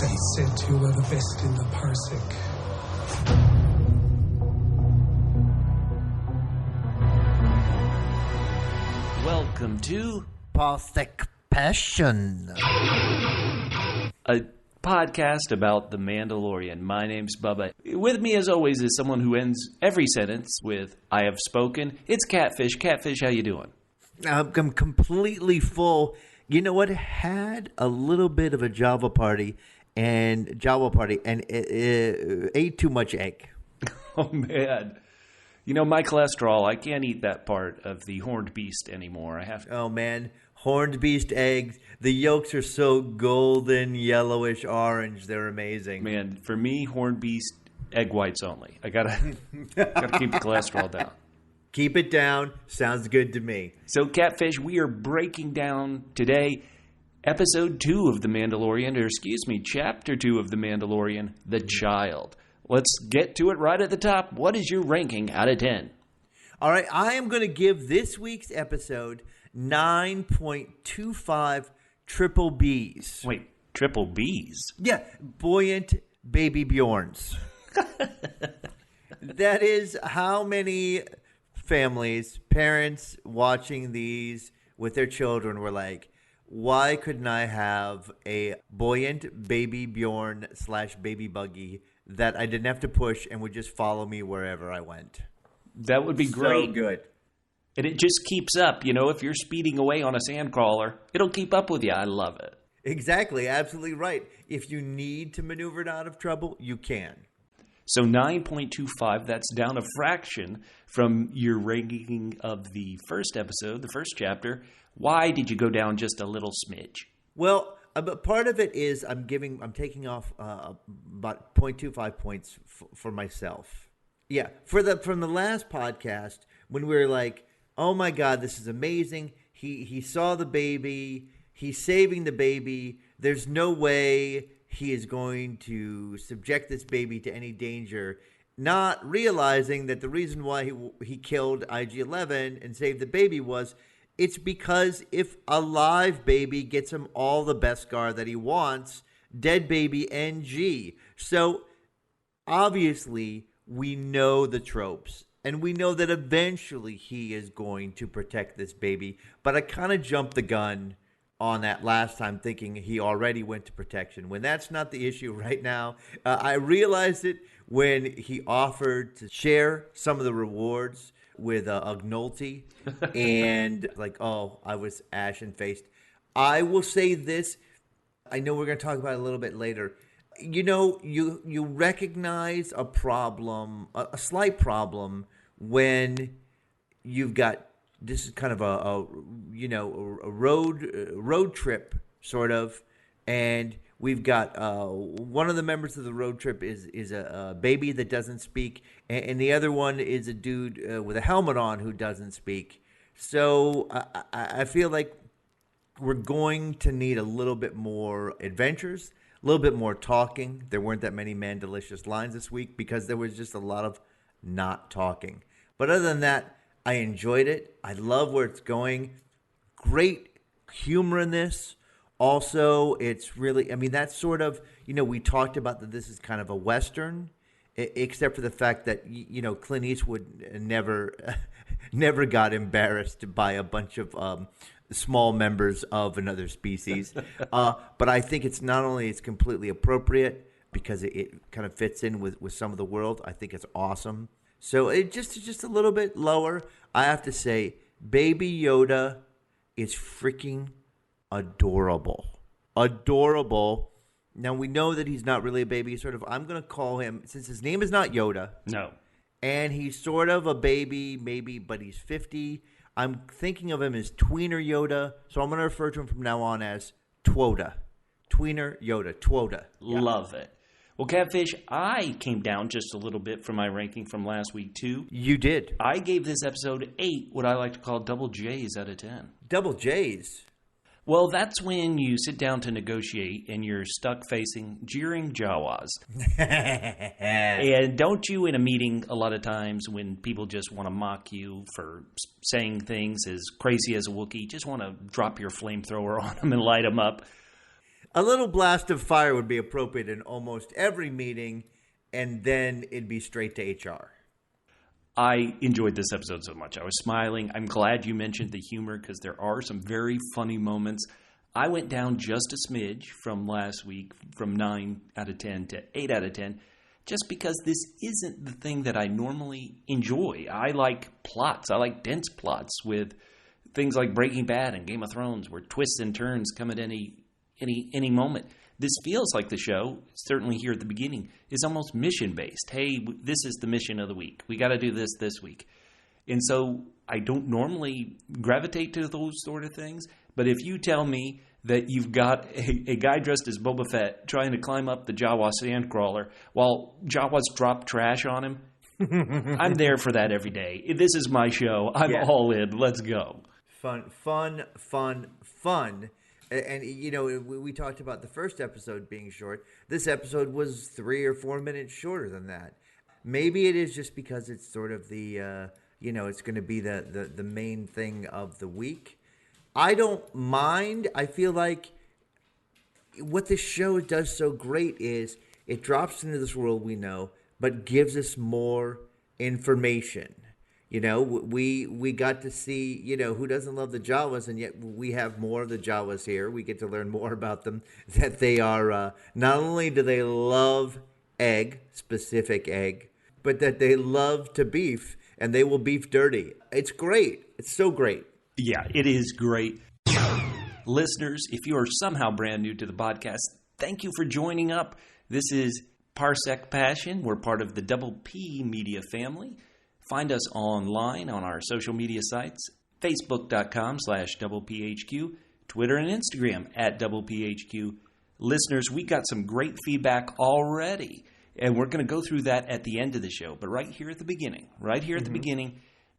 They said you were the best in the Parsec. Welcome to Parsec Passion, a podcast about the Mandalorian. My name's Bubba. With me, as always, is someone who ends every sentence with "I have spoken." It's Catfish. Catfish, how you doing? I'm completely full. You know what? Had a little bit of a Java party and ate too much egg. Oh, man. You know, my cholesterol, I can't eat that part of the horned beast anymore. I have to. Oh, man. Horned beast eggs. The yolks are so golden, yellowish, orange. They're amazing. Man, for me, horned beast, egg whites only. I gotta keep the cholesterol down. Keep it down. Sounds good to me. So, Catfish, we are breaking down today episode 2 of The Mandalorian, chapter 2 of The Mandalorian, The Child. Let's get to it right at the top. What is your ranking out of 10? All right, I am going to give this week's episode 9.25 triple Bs. Wait, triple Bs? Yeah, buoyant baby Bjorns. That is how many families, parents watching these with their children were like, why couldn't I have a buoyant baby Bjorn / baby buggy that I didn't have to push and would just follow me wherever I went? That would be great. So good. And it just keeps up. You know, if you're speeding away on a sandcrawler, it'll keep up with you. I love it. Exactly. Absolutely right. If you need to maneuver it out of trouble, you can. So 9.25, that's down a fraction from your ranking of the first episode, the first chapter. Why did you go down just a little smidge? Well, but part of it is I'm taking off about 0.25 points for myself. Yeah, from the last podcast when we were like, oh my God, this is amazing. He saw the baby. He's saving the baby. There's no way he is going to subject this baby to any danger, not realizing that the reason why he killed IG-11 and saved the baby was it's because if a live baby gets him all the Beskar that he wants, dead baby NG. So obviously we know the tropes. And we know that eventually he is going to protect this baby. But I kind of jumped the gun on that last time thinking he already went to protection. When that's not the issue right now. I realized it when he offered to share some of the rewards with Agnolti. And like, oh, I was ashen-faced. I will say this. I know we're going to talk about it a little bit later. You know, you recognize a problem, a slight problem, when you've got, this is kind of a road trip sort of, and we've got one of the members of the road trip is a baby that doesn't speak, and the other one is a dude with a helmet on who doesn't speak. So I feel like we're going to need a little bit more adventures. A little bit more talking. There weren't that many Mandalicious lines this week because there was just a lot of not talking. But other than that, I enjoyed it. I love where it's going. Great humor in this. Also, it's really, I mean, that's sort of, we talked about that this is kind of a Western, except for the fact that, Clint Eastwood never got embarrassed by a bunch of small members of another species. But I think it's not only it's completely appropriate because it kind of fits in with some of the world. I think it's awesome. So it just a little bit lower. I have to say, Baby Yoda is freaking adorable. Adorable. Now we know that he's not really a baby. I'm going to call him, since his name is not Yoda. No. And he's sort of a baby, maybe, but he's 50. I'm thinking of him as Tweener Yoda, so I'm going to refer to him from now on as Twoda. Tweener Yoda, Twoda. Yeah. Love it. Well, Catfish, I came down just a little bit from my ranking from last week, too. You did. I gave this episode 8, what I like to call double J's out of 10. Double J's? Well, that's when you sit down to negotiate and you're stuck facing jeering Jawas. And don't you, in a meeting, a lot of times when people just want to mock you for saying things as crazy as a Wookiee, just want to drop your flamethrower on them and light them up? A little blast of fire would be appropriate in almost every meeting, and then it'd be straight to HR. I enjoyed this episode so much. I was smiling. I'm glad you mentioned the humor because there are some very funny moments. I went down just a smidge from last week, from 9 out of 10 to 8 out of 10, just because this isn't the thing that I normally enjoy. I like plots. I like dense plots with things like Breaking Bad and Game of Thrones, where twists and turns come at any moment. This feels like the show, certainly here at the beginning, is almost mission-based. Hey, this is the mission of the week. We got to do this week. And so I don't normally gravitate to those sort of things. But if you tell me that you've got a guy dressed as Boba Fett trying to climb up the Jawa sandcrawler while Jawa's dropped trash on him, I'm there for that every day. This is my show. I'm all in. Let's go. Fun. And, you know, we talked about the first episode being short. This episode was 3 or 4 minutes shorter than that. Maybe it is just because it's sort of the, it's going to be the main thing of the week. I don't mind. I feel like what this show does so great is it drops into this world we know, but gives us more information. You know, we got to see, who doesn't love the Jawas, and yet we have more of the Jawas here. We get to learn more about them, that they are, not only do they love specific egg, but that they love to beef, and they will beef dirty. It's great. It's so great. Yeah, it is great. Listeners, if you are somehow brand new to the podcast, thank you for joining up. This is Parsec Passion. We're part of the Double P media family. Find us online on our social media sites, facebook.com/DoublePHQ, Twitter and Instagram @DoublePHQ. Listeners, we got some great feedback already, and we're going to go through that at the end of the show. But right here at the beginning,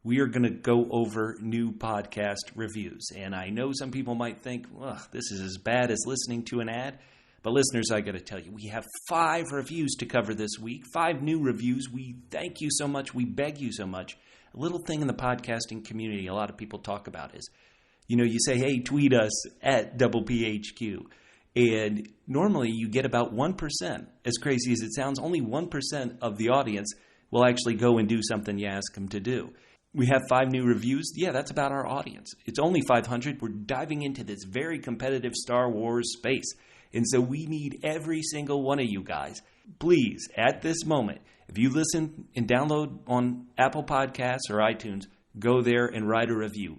we are going to go over new podcast reviews. And I know some people might think, well, this is as bad as listening to an ad. But listeners, I got to tell you, we have 5 reviews to cover this week, 5 new reviews. We thank you so much. We beg you so much. A little thing in the podcasting community a lot of people talk about is, you say, hey, tweet us @DoublePHQ. And normally you get about 1%. As crazy as it sounds, only 1% of the audience will actually go and do something you ask them to do. We have 5 new reviews. Yeah, that's about our audience. It's only 500. We're diving into this very competitive Star Wars space. And so we need every single one of you guys. Please, at this moment, if you listen and download on Apple Podcasts or iTunes, go there and write a review.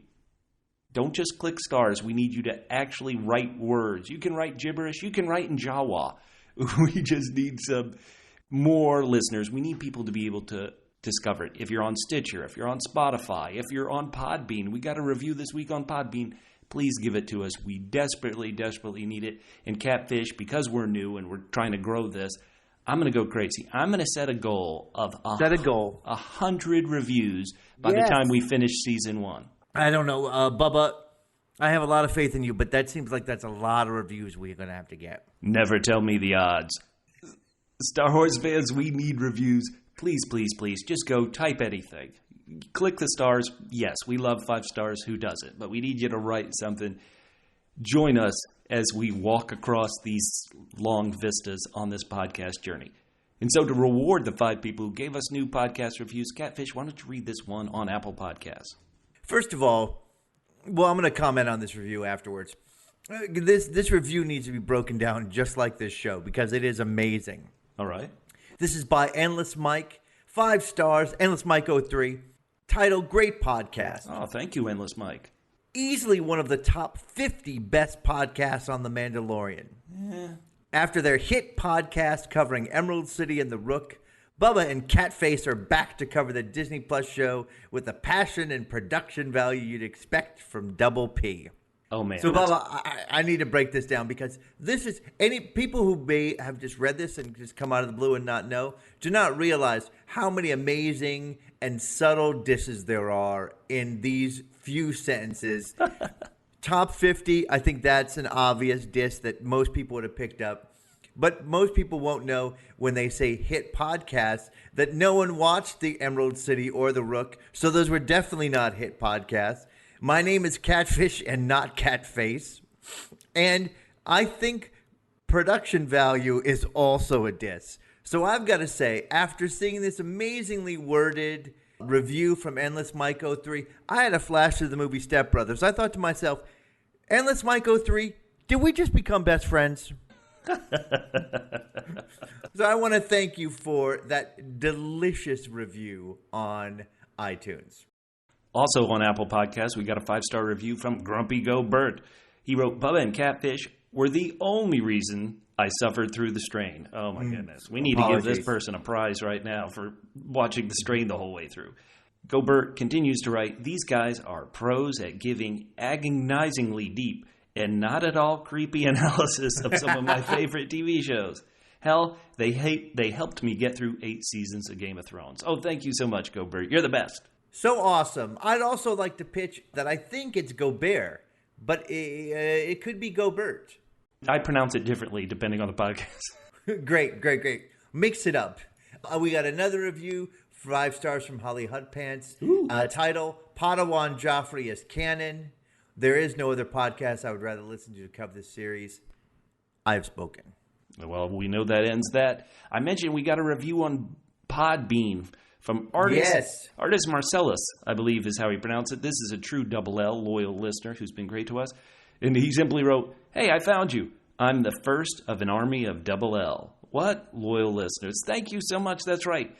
Don't just click stars. We need you to actually write words. You can write gibberish. You can write in Jawa. We just need some more listeners. We need people to be able to discover it. If you're on Stitcher, if you're on Spotify, if you're on Podbean, we got a review this week on Podbean. Please give it to us. We desperately, desperately need it. And Catfish, because we're new and we're trying to grow this, I'm going to go crazy. I'm going to set a goal of 100 reviews by the time we finish season 1. I don't know, Bubba. I have a lot of faith in you, but that seems like that's a lot of reviews we're going to have to get. Never tell me the odds. Star Wars fans, we need reviews. Please, please, please, just go type anything. Click the stars. Yes, we love 5 stars. Who doesn't? But we need you to write something. Join us as we walk across these long vistas on this podcast journey. And so to reward the 5 people who gave us new podcast reviews, Catfish, why don't you read this one on Apple Podcasts? First of all, well, I'm going to comment on this review afterwards. This review needs to be broken down just like this show because it is amazing. All right. This is by Endless Mike. 5 stars, Endless Mike 03. Title, great podcast. Oh, thank you, Endless Mike. Easily one of the top 50 best podcasts on The Mandalorian. Yeah. After their hit podcast covering Emerald City and the Rook, Bubba and Catface are back to cover the Disney Plus show with the passion and production value you'd expect from Double P. Oh, man. So, Bubba, I need to break this down because this is any people who may have just read this and just come out of the blue and not know, do not realize how many amazing and subtle disses there are in these few sentences. Top 50, I think that's an obvious diss that most people would have picked up. But most people won't know when they say hit podcasts that no one watched the Emerald City or the Rook. So those were definitely not hit podcasts. My name is Catfish and not Catface. And I think production value is also a diss. So I've got to say, after seeing this amazingly worded review from Endless Mike 03, I had a flash of the movie Step Brothers. I thought to myself, Endless Mike 03, did we just become best friends? So I want to thank you for that delicious review on iTunes. Also on Apple Podcasts, we got a 5-star review from Grumpy Go Bert. He wrote, Bubba and Catfish were the only reason I suffered through the strain. Oh, my goodness. We need to give this person a prize right now for watching the strain the whole way through. Gobert continues to write, these guys are pros at giving agonizingly deep and not at all creepy analysis of some of my favorite TV shows. Hell, they helped me get through 8 seasons of Game of Thrones. Oh, thank you so much, Gobert. You're the best. So awesome. I'd also like to pitch that I think it's Gobert, but it could be Gobert. I pronounce it differently depending on the podcast. Great. Mix it up. We got another review, 5 stars from Holly Hutpants. Title, Padawan Joffrey is canon. There is no other podcast I would rather listen to cover this series. I have spoken. Well, we know that ends that. I mentioned we got a review on Podbean from Artist Marcellus, I believe is how he pronounced it. This is a true double L loyal listener who's been great to us. And he simply wrote, hey, I found you. I'm the first of an army of double L. What? Loyal listeners. Thank you so much. That's right.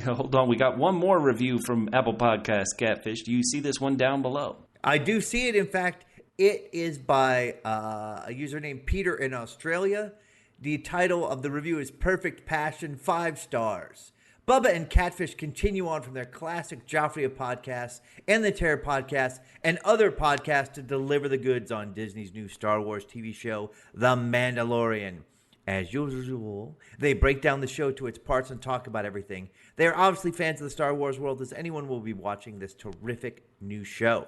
Hold on. We got one more review from Apple Podcasts, Catfish. Do you see this one down below? I do see it. In fact, it is by a user named Peter in Australia. The title of the review is Perfect Passion, 5 stars. Bubba and Catfish continue on from their classic Joffrey podcasts and the Terror podcast and other podcasts to deliver the goods on Disney's new Star Wars TV show, The Mandalorian. As usual, they break down the show to its parts and talk about everything. They are obviously fans of the Star Wars world, as anyone will be watching this terrific new show.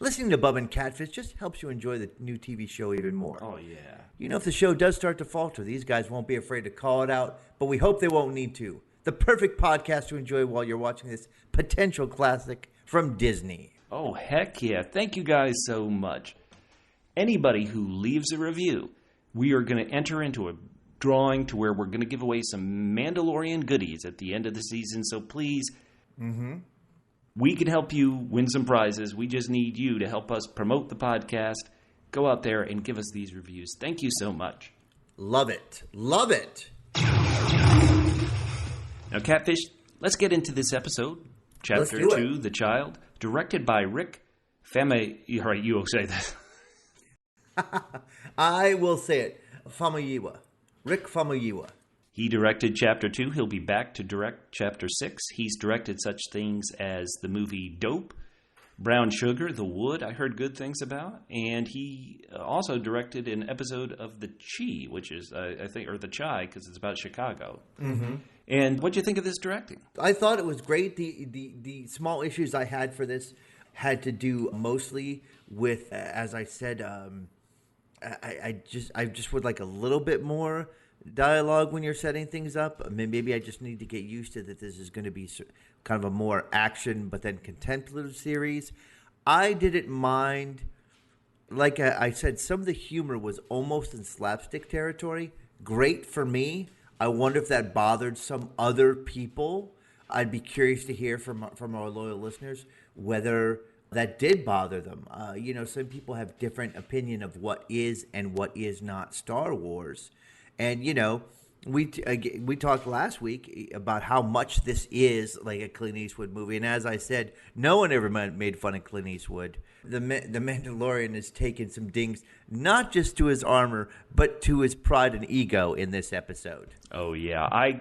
Listening to Bubba and Catfish just helps you enjoy the new TV show even more. Oh, yeah. You know, if the show does start to falter, these guys won't be afraid to call it out, but we hope they won't need to. The perfect podcast to enjoy while you're watching this potential classic from Disney. Oh, heck yeah. Thank you guys so much. Anybody who leaves a review, we are going to enter into a drawing to where we're going to give away some Mandalorian goodies at the end of the season. So please, we can help you win some prizes. We just need you to help us promote the podcast. Go out there and give us these reviews. Thank you so much. Love it. Love it. Now, Catfish, let's get into this episode. Chapter 2, The Child, directed by Rick Famuyiwa. All right, you will say that. I will say it. Famuyiwa. Rick Famuyiwa. He directed Chapter 2. He'll be back to direct Chapter 6. He's directed such things as the movie Dope, Brown Sugar, The Wood, I heard good things about. And he also directed an episode of The Chi, which is, I think, or The Chai, because it's about Chicago. Mm-hmm. And what'd you think of this directing? I thought it was great. The small issues I had for this had to do mostly with, as I said, I just would like a little bit more dialogue when you're setting things up. I mean, maybe I just need to get used to that this is going to be kind of a more action but then contemplative series. I didn't mind, like I said, some of the humor was almost in slapstick territory. Great for me. I wonder if that bothered some other people. I'd be curious to hear from our loyal listeners whether that did bother them. Some people have different opinion of what is and what is not Star Wars. And, we talked last week about how much this is like a Clint Eastwood movie. And as I said, no one ever made fun of Clint Eastwood. The Mandalorian has taken some dings, not just to his armor, but to his pride and ego in this episode. Oh, yeah. I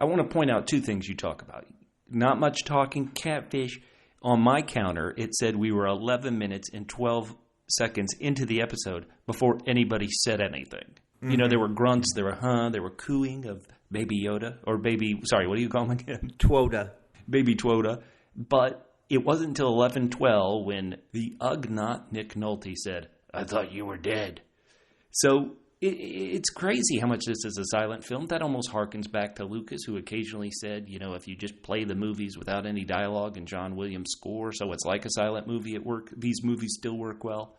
want to point out 2 things you talk about. Not much talking, Catfish. On my counter, it said we were 11 minutes and 12 seconds into the episode before anybody said anything. Mm-hmm. There were grunts, there were cooing of Baby Yoda, or Baby, sorry, what do you call him again? Twoda. Baby Twoda. But it wasn't until 11:12 when the Ugnaught Nick Nolte said, I thought you were dead. So it's crazy how much this is a silent film. That almost harkens back to Lucas, who occasionally said, if you just play the movies without any dialogue and John Williams' score, so it's like a silent movie at work, these movies still work well.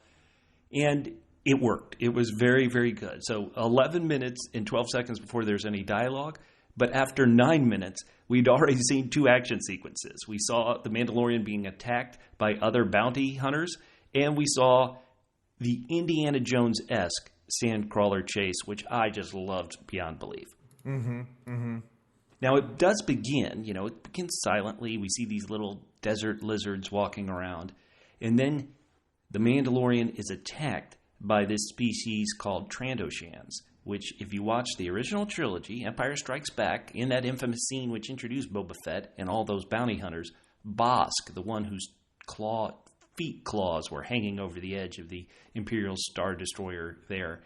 And It worked. It was very, very good. So 11 minutes and 12 seconds before there's any dialogue. But after 9 minutes, we'd already seen 2 action sequences. We saw the Mandalorian being attacked by other bounty hunters, and we saw the Indiana Jones-esque sandcrawler chase, which I just loved beyond belief. Now, it does begin, it begins silently. We see these little desert lizards walking around. And then the Mandalorian is attacked by this species called Trandoshans, which, if you watch the original trilogy, Empire Strikes Back, in that infamous scene which introduced Boba Fett and all those bounty hunters, Bosk, the one whose feet claws were hanging over the edge of the Imperial Star Destroyer there,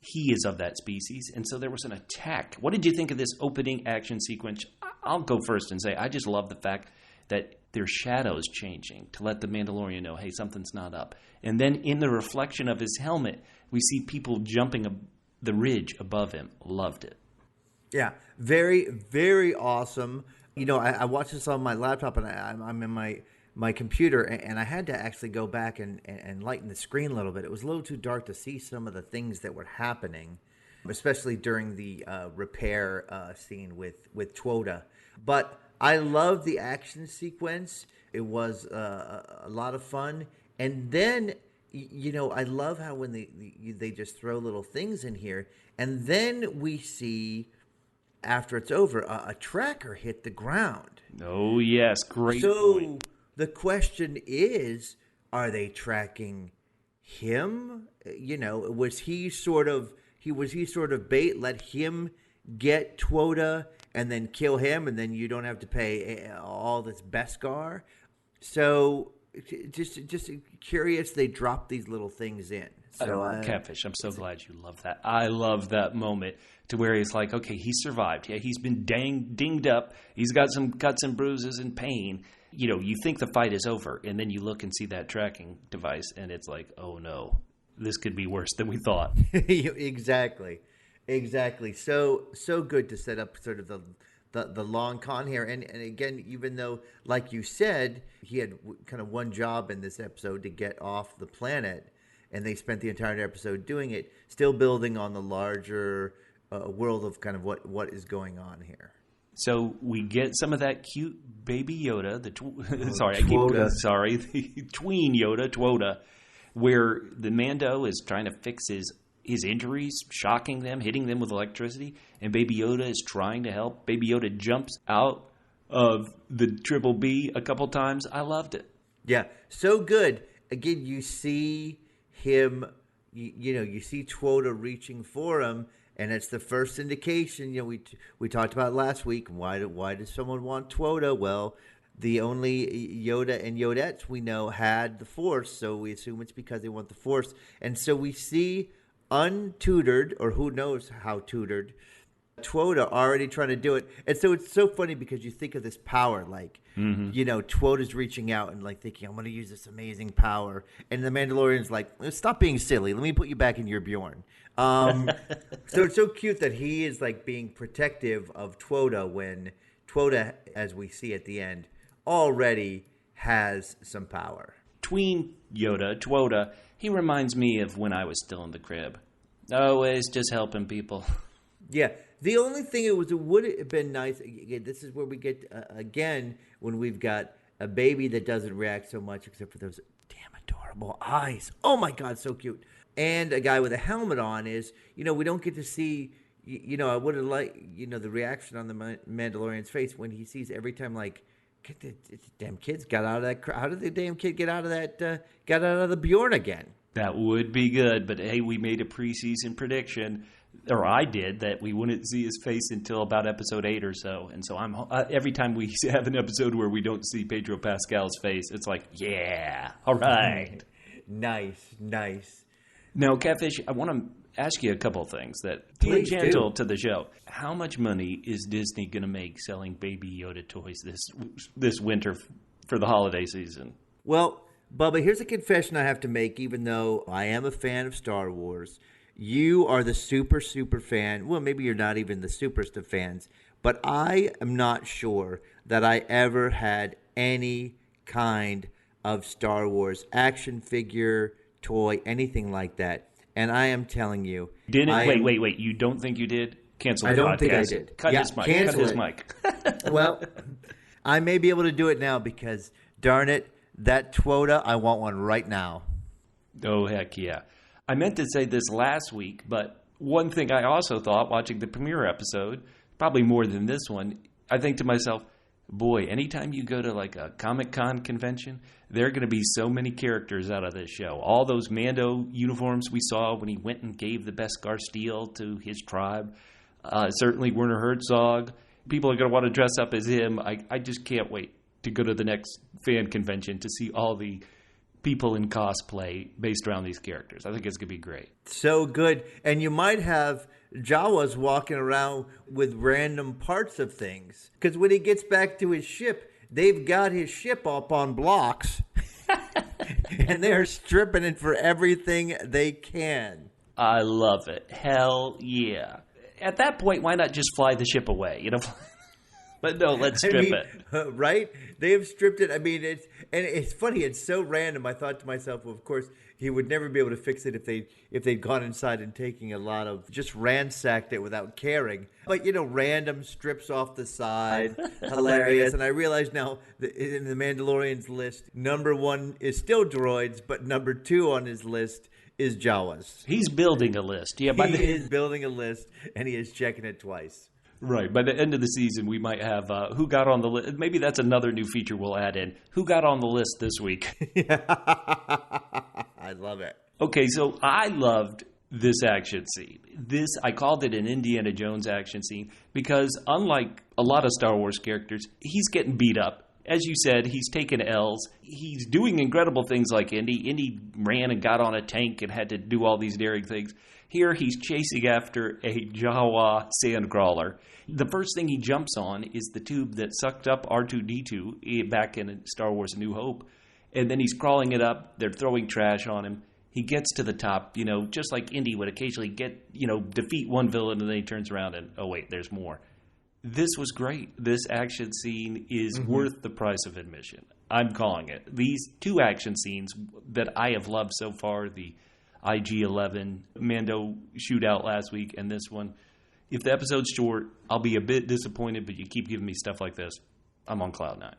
he is of that species, and so there was an attack. What did you think of this opening action sequence? I'll go first and say I just love the fact that their shadows changing to let the Mandalorian know, hey, something's not up. And then in the reflection of his helmet, we see people jumping the ridge above him. Loved it. Yeah, very, very awesome. I watched this on my laptop, and I'm in my computer, and I had to actually go back and lighten the screen a little bit. It was a little too dark to see some of the things that were happening, especially during the repair scene with Twoda. But I love the action sequence. It was a lot of fun. And then, I love how when they just throw little things in here. And then we see, after it's over, a tracker hit the ground. Oh, yes. Great point. The question is, are they tracking him? Was he sort of bait, let him get Twoda and then kill him, and then you don't have to pay all this Beskar? So just curious, they dropped these little things in. So Catfish, I'm so glad you love that. I love that moment to where he's like, okay, he survived. Yeah, he's been dinged up. He's got some cuts and bruises and pain. You think the fight is over, and then you look and see that tracking device, and it's like, oh no, this could be worse than we thought. Exactly. So good to set up sort of the long con here, and again, even though, like you said, he had kind of one job in this episode to get off the planet, and they spent the entire episode doing it, still building on the larger world of kind of what is going on here. So we get some of that cute baby Yoda, the tween Yoda, Twoda, where the Mando is trying to fix his injuries, shocking them, hitting them with electricity, and Baby Yoda is trying to help. Baby Yoda jumps out of the Triple B a couple times. I loved it. Yeah, so good. Again, you see him, you see Twoda reaching for him, and it's the first indication. We talked about last week. Why does someone want Twoda? Well, the only Yoda and Yodettes we know had the Force, so we assume it's because they want the Force. And so we see untutored, or who knows how tutored, Twoda already trying to do it. And so it's so funny because you think of this power, like, Twoda's reaching out and like thinking, I'm going to use this amazing power. And the Mandalorian's like, stop being silly. Let me put you back in your Bjorn. So it's so cute that he is like being protective of Twoda when Twoda, as we see at the end, already has some power. Tween Yoda, Twoda, he reminds me of when I was still in the crib. Always just helping people. Yeah. The only thing it would have been nice, again, this is where we get, again, when we've got a baby that doesn't react so much except for those damn adorable eyes. Oh, my God, so cute. And a guy with a helmet on is, we don't get to see, I would have liked, the reaction on the Mandalorian's face when he sees every time, like, the damn kids got out of that. How did the damn kid get out of that, got out of the Bjorn again? That would be good, but hey, we made a preseason prediction, or I did, that we wouldn't see his face until about episode 8 or so. And so I'm every time we have an episode where we don't see Pedro Pascal's face, it's like, yeah, all right. Nice. Now, Catfish, I want to ask you a couple of things that tangential to the show. How much money is Disney going to make selling Baby Yoda toys this winter for the holiday season? Well, Bubba, here's a confession I have to make, even though I am a fan of Star Wars. You are the super fan. Well, maybe you're not even the superest of fans, but I am not sure that I ever had any kind of Star Wars action figure, toy, anything like that. And I am telling you. Wait. You don't think you did? Cancel the podcast. I don't think I did. Cut his mic. Cut his mic. Well, I may be able to do it now because, darn it, that Twota, I want one right now. Oh, heck yeah. I meant to say this last week, but one thing I also thought watching the premiere episode, probably more than this one, I think to myself, boy, anytime you go to like a Comic-Con convention, there are going to be so many characters out of this show. All those Mando uniforms we saw when he went and gave the Beskar steel to his tribe. Certainly Werner Herzog. People are going to want to dress up as him. I just can't wait to go to the next fan convention to see all the people in cosplay based around these characters. I think it's going to be great. So good. And you might have Jawas walking around with random parts of things. Because when he gets back to his ship, they've got his ship up on blocks. And they're stripping it for everything they can. I love it. Hell yeah. At that point, why not just fly the ship away? You know? But no, let's strip it. Right? They have stripped it. I mean, it's funny. It's so random. I thought to myself, well, of course, he would never be able to fix it if they'd gone inside and taking a lot of just ransacked it without caring. But random strips off the side, hilarious. And I realize now that in the Mandalorian's list, number 1 is still droids, but number 2 on his list is Jawas. He's building a list. Yeah, he is building a list, and he is checking it twice. Right. By the end of the season, we might have who got on the list. Maybe that's another new feature we'll add in. Who got on the list this week? I love it. Okay, so I loved this action scene. I called it an Indiana Jones action scene because unlike a lot of Star Wars characters, he's getting beat up. As you said, he's taking L's. He's doing incredible things like Indy. Indy ran and got on a tank and had to do all these daring things. Here, he's chasing after a Jawa sandcrawler. The first thing he jumps on is the tube that sucked up R2-D2 back in Star Wars A New Hope. And then he's crawling it up. They're throwing trash on him. He gets to the top, just like Indy would occasionally defeat one villain and then he turns around and, oh, wait, there's more. This was great. This action scene is worth the price of admission. I'm calling it. These 2 action scenes that I have loved so far, the IG-11 Mando shootout last week and this one, if the episode's short, I'll be a bit disappointed, but you keep giving me stuff like this, I'm on cloud 9.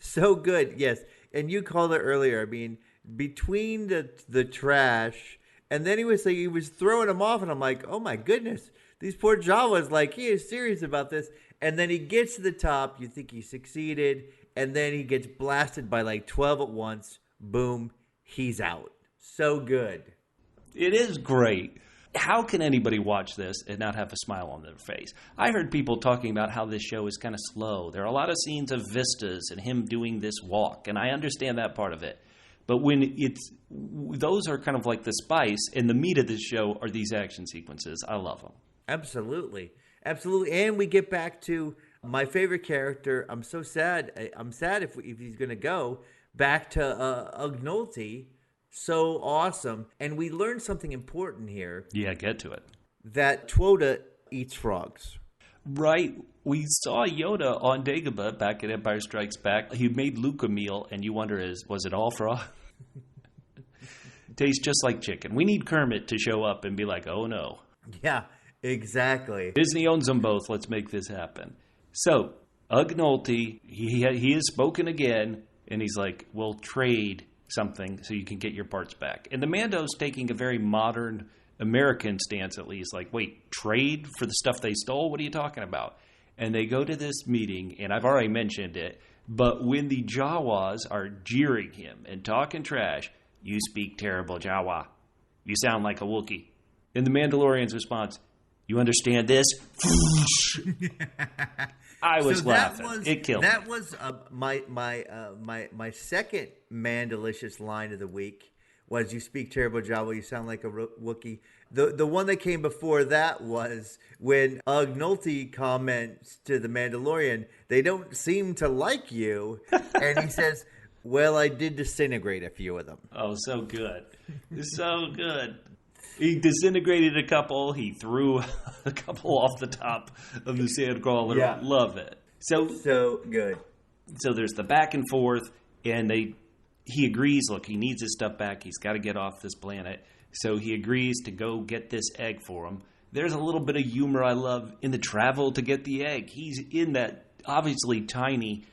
So good, yes. And you called it earlier. I mean, between the trash, and then he was throwing them off, and I'm like, oh my goodness. These poor Jawas, he is serious about this. And then he gets to the top. You think he succeeded. And then he gets blasted by 12 at once. Boom. He's out. So good. It is great. How can anybody watch this and not have a smile on their face? I heard people talking about how this show is kind of slow. There are a lot of scenes of vistas and him doing this walk. And I understand that part of it. But when those are kind of like the spice, and the meat of this show are these action sequences. I love them. Absolutely. Absolutely. And we get back to my favorite character. I'm so sad. I'm sad if he's going to go back to Ugnolti. So awesome. And we learned something important here. Yeah, get to it. That Twota eats frogs. Right. We saw Yoda on Dagobah back at Empire Strikes Back. He made Luke a meal, and you wonder, was it all frog? Tastes just like chicken. We need Kermit to show up and be like, oh no. Yeah. Exactly. Disney owns them both. Let's make this happen. So, Ugnolti, he has spoken again, and he's like, we'll trade something so you can get your parts back. And the Mando's taking a very modern American stance, at least. Like, wait, trade for the stuff they stole? What are you talking about? And they go to this meeting, and I've already mentioned it, but when the Jawas are jeering him and talking trash, you speak terrible Jawa. You sound like a Wookiee. And the Mandalorian's response, you understand this? I was laughing. It killed me. That was my second Mandalicious line of the week was you speak terrible Jawa, you sound like a Wookiee. The one that came before that was when Ugnolti comments to the Mandalorian, they don't seem to like you. And he says, well, I did disintegrate a few of them. Oh, so good. So good. He disintegrated a couple. He threw a couple off the top of the sandcrawler. Yeah. Love it. So good. So there's the back and forth, and he agrees, look, he needs his stuff back. He's got to get off this planet. So he agrees to go get this egg for him. There's a little bit of humor I love in the travel to get the egg. He's in that obviously tiny,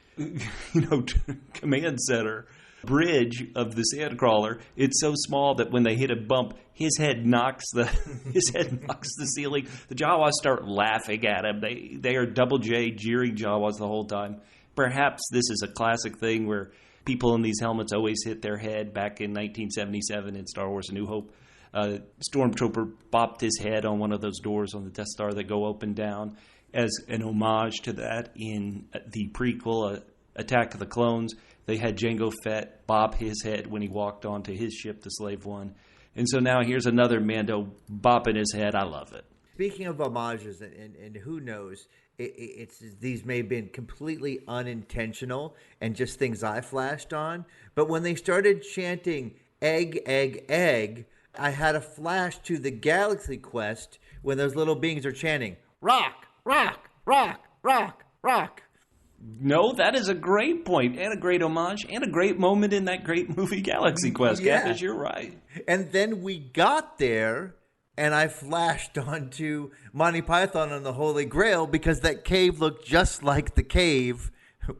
command center bridge of the sandcrawler. It's so small that when they hit a bump, his head knocks the ceiling. The Jawas start laughing at him. They are Double J jeering Jawas the whole time. Perhaps this is a classic thing where people in these helmets always hit their head. Back in 1977 in Star Wars A New Hope, Stormtrooper bopped his head on one of those doors on the Death Star that go up and down as an homage to that. In the prequel, Attack of the Clones, they had Jango Fett bop his head when he walked onto his ship, the Slave One. And so now here's another Mando bopping his head. I love it. Speaking of homages, and who knows, these may have been completely unintentional and just things I flashed on. But when they started chanting egg, egg, egg, I had a flash to the Galaxy Quest when those little beings are chanting, rock, rock, rock, rock, rock. No, that is a great point and a great homage and a great moment in that great movie Galaxy Quest, Yeah. Capish, you're right. And then we got there, and I flashed onto Monty Python and the Holy Grail because that cave looked just like the cave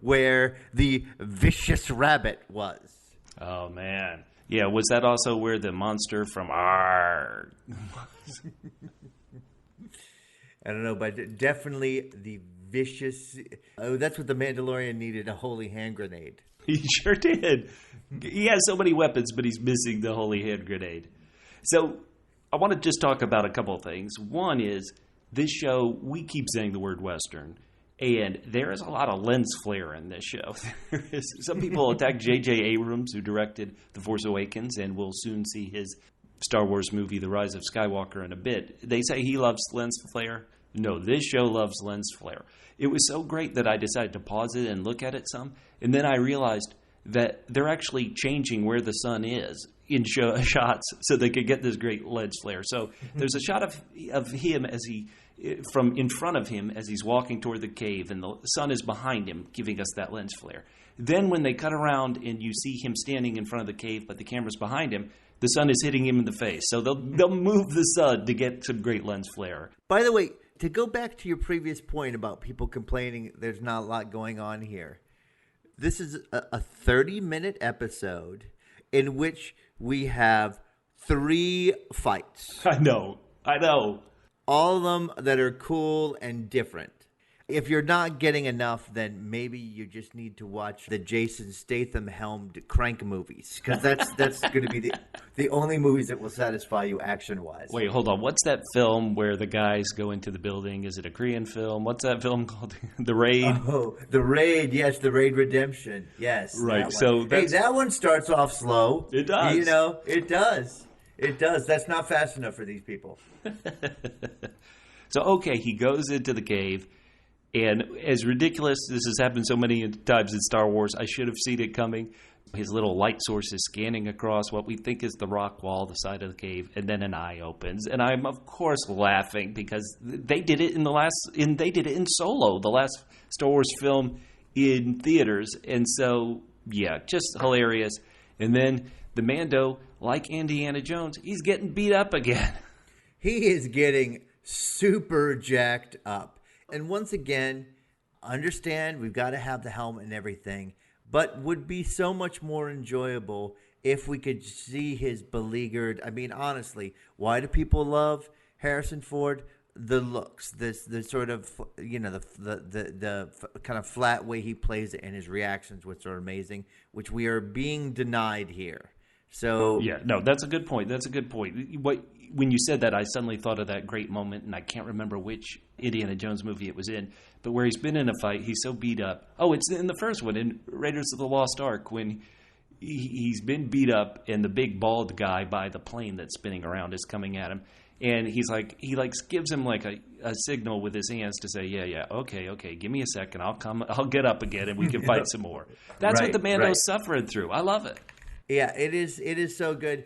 where the vicious rabbit was. Oh, man. Yeah, was that also where the monster from R was? I don't know, but definitely the vicious... Oh, that's what the Mandalorian needed, a holy hand grenade. He sure did. He has so many weapons, but he's missing the holy hand grenade. So I want to just talk about a couple of things. One is this show, we keep saying the word Western, and there is a lot of lens flare in this show. Some people attack J.J. Abrams, who directed The Force Awakens, and we'll soon see his Star Wars movie, The Rise of Skywalker, in a bit. They say he loves lens flare. No, this show loves lens flare. It was so great that I decided to pause it and look at it some, and then I realized that they're actually changing where the sun is in shots so they could get this great lens flare. So there's a shot of him as he, from in front of him as he's walking toward the cave, and the sun is behind him, giving us that lens flare. Then when they cut around and you see him standing in front of the cave, but the camera's behind him, the sun is hitting him in the face. So they'll move the sun to get some great lens flare. By the way, to go back to your previous point about people complaining there's not a lot going on here, this is a 30-minute episode in which we have 3 fights. I know. All of them that are cool and different. If you're not getting enough, then maybe you just need to watch the Jason Statham-helmed Crank movies, because that's going to be the only movies that will satisfy you action-wise. Wait, hold on. What's that film where the guys go into the building? Is it a Korean film? What's that film called? The Raid? Oh, The Raid. Yes, The Raid Redemption. Yes. Right. So that one starts off slow. It does. It does. It does. That's not fast enough for these people. So, okay, he goes into the cave. And as ridiculous, this has happened so many times in Star Wars, I should have seen it coming. His little light source is scanning across what we think is the rock wall, the side of the cave, and then an eye opens. And I'm, of course, laughing because they did it they did it in Solo, the last Star Wars film in theaters. And so, yeah, just hilarious. And then the Mando, like Indiana Jones, he's getting beat up again. He is getting super jacked up. And once again, understand we've got to have the helmet and everything, but would be so much more enjoyable if we could see his beleaguered. I mean, honestly, why do people love Harrison Ford? The looks, the sort of, the kind of flat way he plays it and his reactions, which are amazing, which we are being denied here. So yeah, no, that's a good point. When you said that, I suddenly thought of that great moment, and I can't remember which Indiana Jones movie it was in, but where he's been in a fight, he's so beat up. Oh, it's in the first one, in Raiders of the Lost Ark, when he's been beat up, and the big bald guy by the plane that's spinning around is coming at him, and he gives him like a signal with his hands to say, yeah, okay, give me a second, I'll get up again, and we can fight some more. That's what the Mando's suffering through. I love it. Yeah, it is so good.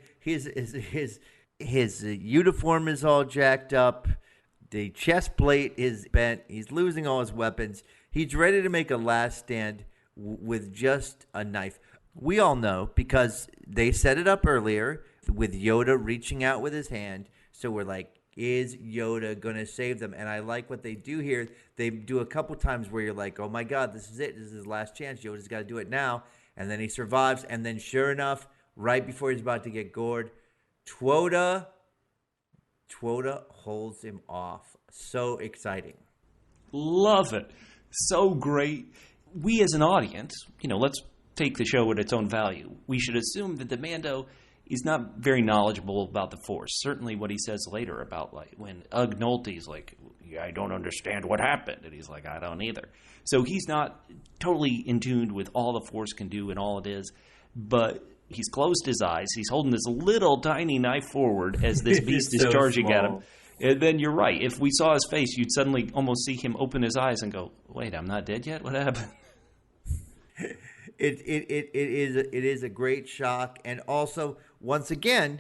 His uniform is all jacked up. The chest plate is bent. He's losing all his weapons. He's ready to make a last stand with just a knife. We all know, because they set it up earlier, with Yoda reaching out with his hand. So we're like, is Yoda going to save them? And I like what they do here. They do a couple times where you're like, oh my God, this is it. This is his last chance. Yoda's got to do it now. And then he survives. And then sure enough, right before he's about to get gored, Twota holds him off. So exciting. Love it. So great. We as an audience, let's take the show at its own value. We should assume that the Mando is not very knowledgeable about the Force. Certainly what he says later about like when Nolte's like, yeah, I don't understand what happened. And he's like, I don't either. So he's not totally in tune with all the Force can do and all it is. But he's closed his eyes. He's holding this little tiny knife forward as this beast is so charging small. at him. And then you're right. If we saw his face, you'd suddenly almost see him open his eyes and go, wait, I'm not dead yet? What happened? It is a great shock. And also, once again,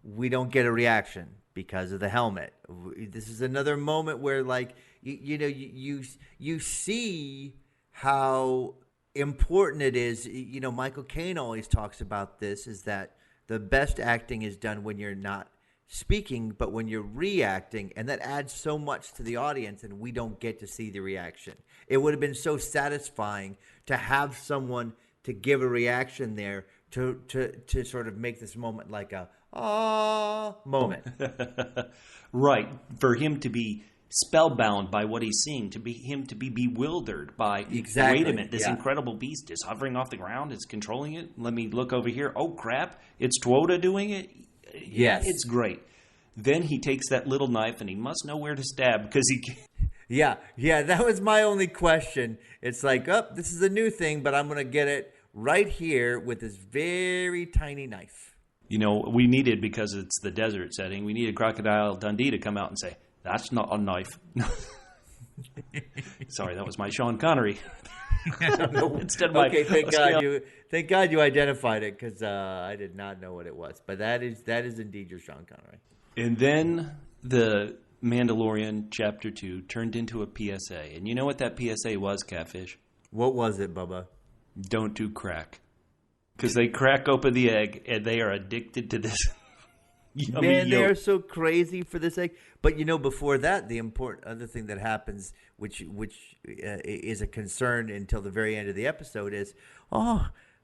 we don't get a reaction because of the helmet. This is another moment where, like, you see how important it is. Michael Caine always talks about this, is that the best acting is done when you're not speaking, but when you're reacting, and that adds so much to the audience, and we don't get to see the reaction. It would have been so satisfying to have someone to give a reaction there to sort of make this moment like a moment. Right. For him to be spellbound by what he's seeing, to be bewildered by, Exactly. Wait a minute, this incredible beast is hovering off the ground, it's controlling it. Let me look over here. Oh crap, it's Twota doing it. Yes. It's great. Then he takes that little knife and he must know where to stab because he Yeah, that was my only question. It's like, this is a new thing, but I'm going to get it right here with this very tiny knife. We needed, because it's the desert setting, we needed Crocodile Dundee to come out and say, that's not a knife. Sorry, that was my Sean Connery. Instead of Okay, thank God you identified it, because I did not know what it was. But that is indeed your Sean Connery. And then the Mandalorian Chapter 2 turned into a PSA. And you know what that PSA was, Catfish? What was it, Bubba? Don't do crack. Because they crack open the egg and they are addicted to this yummy Man, they yolk. are so crazy for this egg. But before that, the important other thing that happens, which is a concern until the very end of the episode, is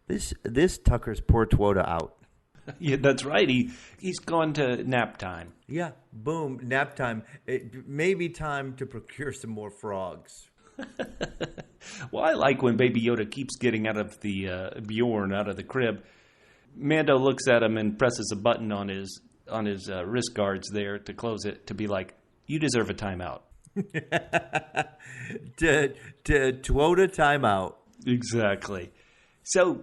this Tucker's poor Twota out. Yeah, that's right. He's gone to nap time. Yeah, boom, nap time. It may be time to procure some more frogs. Well, I like when Baby Yoda keeps getting out of the Bjorn out of the crib. Mando looks at him and presses a button on his wrist guards there to close it, to be like, you deserve a timeout. to Twota timeout. Exactly. So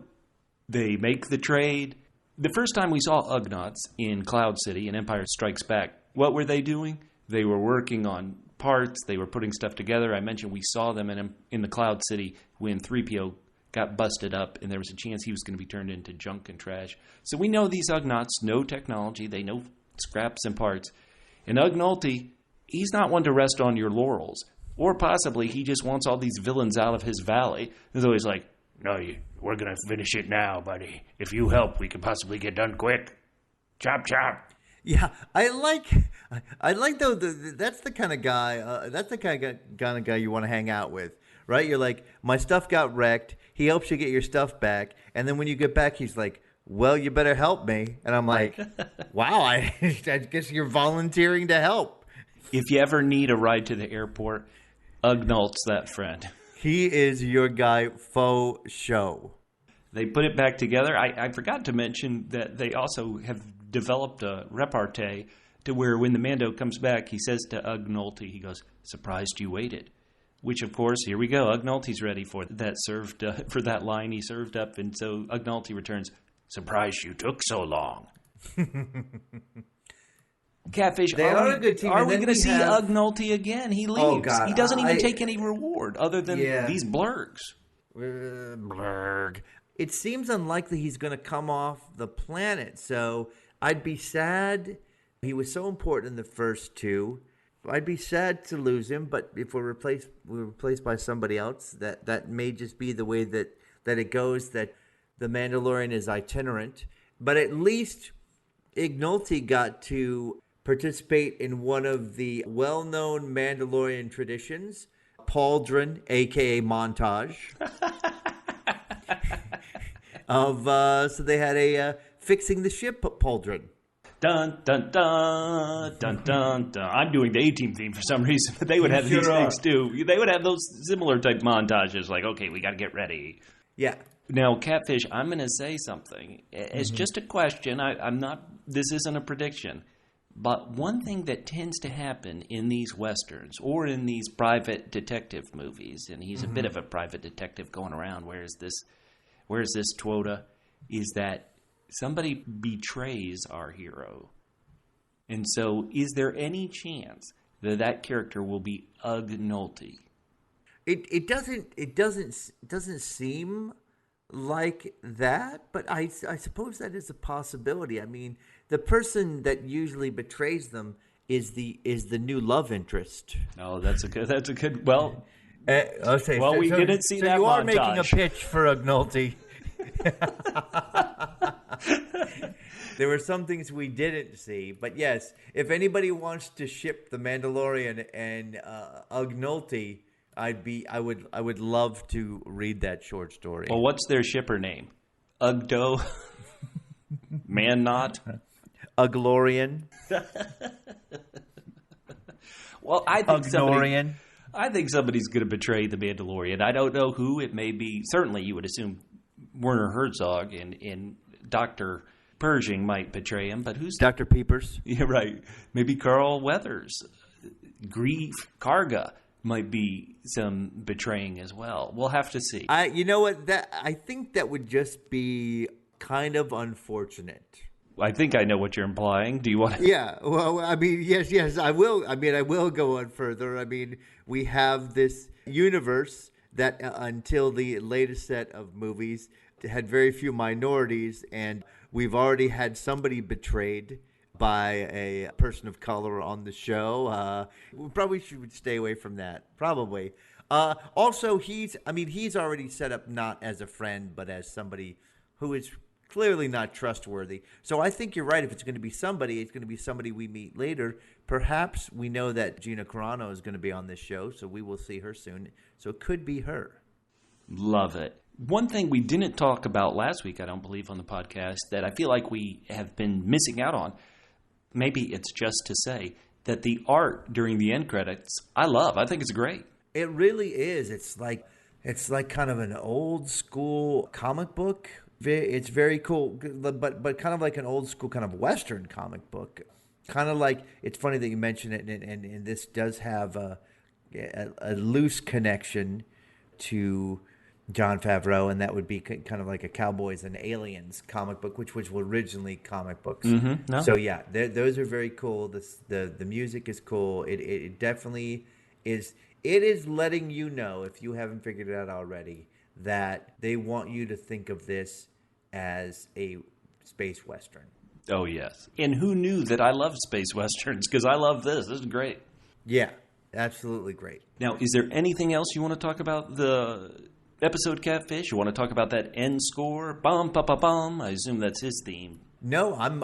they make the trade. The first time we saw Ugnaughts in Cloud City in Empire Strikes Back, what were they doing? They were working on parts. They were putting stuff together. I mentioned we saw them in the Cloud City when 3PO got busted up, and there was a chance he was going to be turned into junk and trash. So we know these Ugnaughts know technology. They know scraps and parts. And Ugnolte, he's not one to rest on your laurels. Or possibly he just wants all these villains out of his valley. And so he's like, no, we're going to finish it now, buddy. If you help, we could possibly get done quick. Chop, chop. Yeah, I like though. That's the kind of guy. That's the kind of guy you want to hang out with, right? You're like, my stuff got wrecked. He helps you get your stuff back, and then when you get back, he's like, well, you better help me. And I'm like, wow, I guess you're volunteering to help. If you ever need a ride to the airport, Ugnaughts that friend. He is your guy, faux show. They put it back together. I forgot to mention that they also have developed a repartee to where when the Mando comes back, he says to Ugnolte, he goes, surprised you waited. Which, of course, here we go. Ugnolte's ready for that line he served up. And so Ugnolte returns, surprised you took so long. Catfish, are a good team. Are we going to see Ugnolte again? He leaves. Oh, God. He doesn't even take any reward other than these blurgs. Blurg. It seems unlikely he's going to come off the planet, so I'd be sad. He was so important in the first two. I'd be sad to lose him, but if we're replaced by somebody else, that may just be the way that it goes, that the Mandalorian is itinerant. But at least Ignolti got to participate in one of the well-known Mandalorian traditions, pauldron, a.k.a. montage. So they had a fixing the ship pauldron. Dun, dun, dun, dun, dun, dun. I'm doing the A-Team theme for some reason, but they would have these things too. They would have those similar type montages, like, okay, we got to get ready. Yeah. Now, Catfish, I'm going to say something. It's just a question. I'm not. This isn't a prediction. But one thing that tends to happen in these westerns or in these private detective movies, and he's a bit of a private detective going around, where's this Twota, is that somebody betrays our hero. And so is there any chance that that character will be Ignolti? It doesn't seem like that, but I suppose that is a possibility. I mean, the person that usually betrays them is the new love interest. Oh, that's a good. Well, okay. Well, we didn't see that you are montage. making a pitch for Ignolti. There were some things we didn't see, but yes, if anybody wants to ship the Mandalorian and Ignolti, I would love to read that short story. Well, what's their shipper name? Ugdo? Man-not? Uglorian? Well, I think Ugnorian? I think somebody's going to betray the Mandalorian. I don't know who. It may be. Certainly, you would assume Werner Herzog and Dr. Pershing might betray him, but who's Dr. Peepers? Yeah, right. Maybe Carl Weathers. Grief Karga might be some betraying as well. We'll have to see. You know what? I think that would just be kind of unfortunate. I think I know what you're implying. Do you want to? Yeah. Well, I mean, yes, I will. I mean, I will go on further. I mean, we have this universe that until the latest set of movies had very few minorities, and we've already had somebody betrayed by a person of color on the show. We probably should stay away from that. Probably. Also, he's already set up not as a friend, but as somebody who is clearly not trustworthy. So I think you're right. If it's going to be somebody, it's going to be somebody we meet later. Perhaps we know that Gina Carano is going to be on this show, so we will see her soon. So it could be her. Love it. One thing we didn't talk about last week, I don't believe, on the podcast, that I feel like we have been missing out on, maybe it's just to say, that the art during the end credits, I love. I think it's great. It really is. It's like kind of an old school comic book. It's very cool, but kind of like an old school kind of Western comic book. Kind of like, it's funny that you mention it, and this does have a loose connection to Jon Favreau, and that would be kind of like a Cowboys and Aliens comic book, which were originally comic books. Mm-hmm. No. So yeah, those are very cool. The music is cool. It definitely is. It is letting you know, if you haven't figured it out already, that they want you to think of this as a space western. Oh, yes. And who knew that I love space westerns? Because I love this. This is great. Yeah, absolutely great. Now, is there anything else you want to talk about the episode, Catfish? You want to talk about that end score? Bum, pa, pa, bum. I assume that's his theme. No, I'm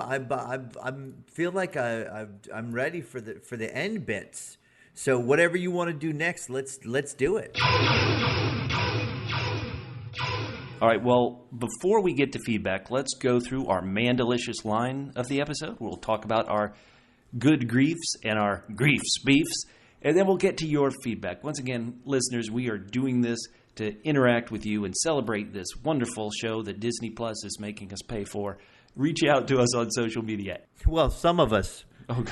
feel like I'm ready for the end bits. So whatever you want to do next, let's do it. All right, well, before we get to feedback, let's go through our Mandalicious line of the episode. We'll talk about our good griefs and our griefs beefs, and then we'll get to your feedback. Once again, listeners, we are doing this to interact with you and celebrate this wonderful show that Disney Plus is making us pay for. Reach out to us on social media. Well, some of us. Oh,